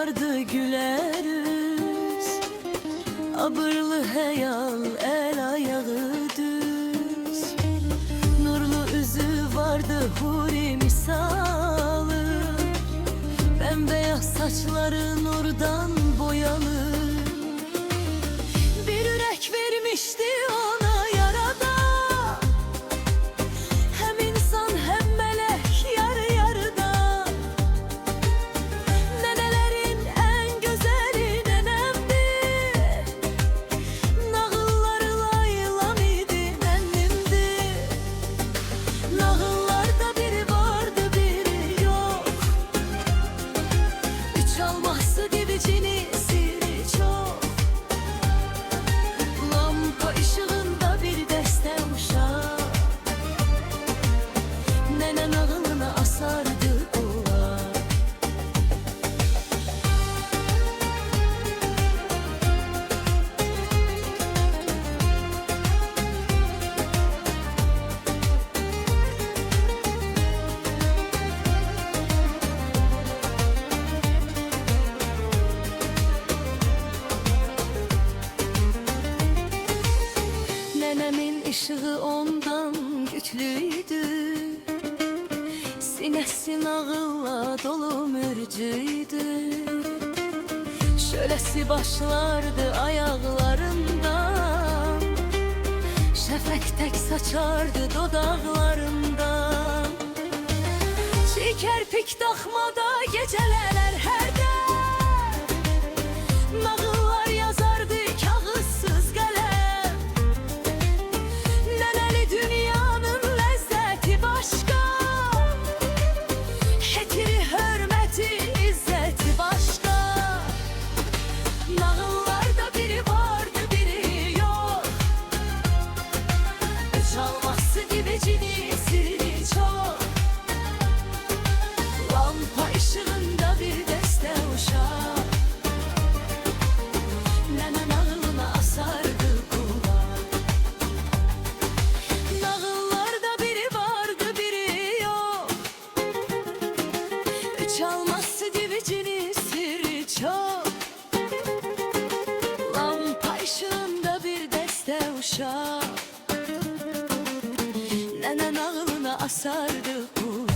vardı güler yüz, abırlı heyal el ayağı düz. Nurlu üzü vardı huri misalı, bembeyaz saçları nurdan boyalı. Bir yürek vermişti ona yarada, hem insan hem melek yarı yarıda. Nenelerin en güzeli nenemdi, nağılları laylan idi nennemdi. Nağıllarda biri vardı biri yok, üç alması gibi cini siri çok. Lampa ışığında bir deste uşak, nene nağılına asardı kulak. Nenemin ışığı ondan güçlüydü, sinesi nağılla dolu mürcüydü. Şölesi başlardı ayaklarından, şefek tek saçardı dodaklarından. Çiğ kerpik takmada geceler herde, nağıllar yazardı kağıtsız kalem. Neneli dünyanın lezzeti başka, şekeri, hürmeti, izzeti başka. Nağıllarda biri vardı biri yok, üç alması gibi cini siri çok. Lampa ışığında bir deste uşak, nene nağılına asardı kulak. Nağıllarda biri vardı biri yok, üç alması gibi cini siri çok. Lampa ışığında bir deste uşak, nene nağılına asardı kulak.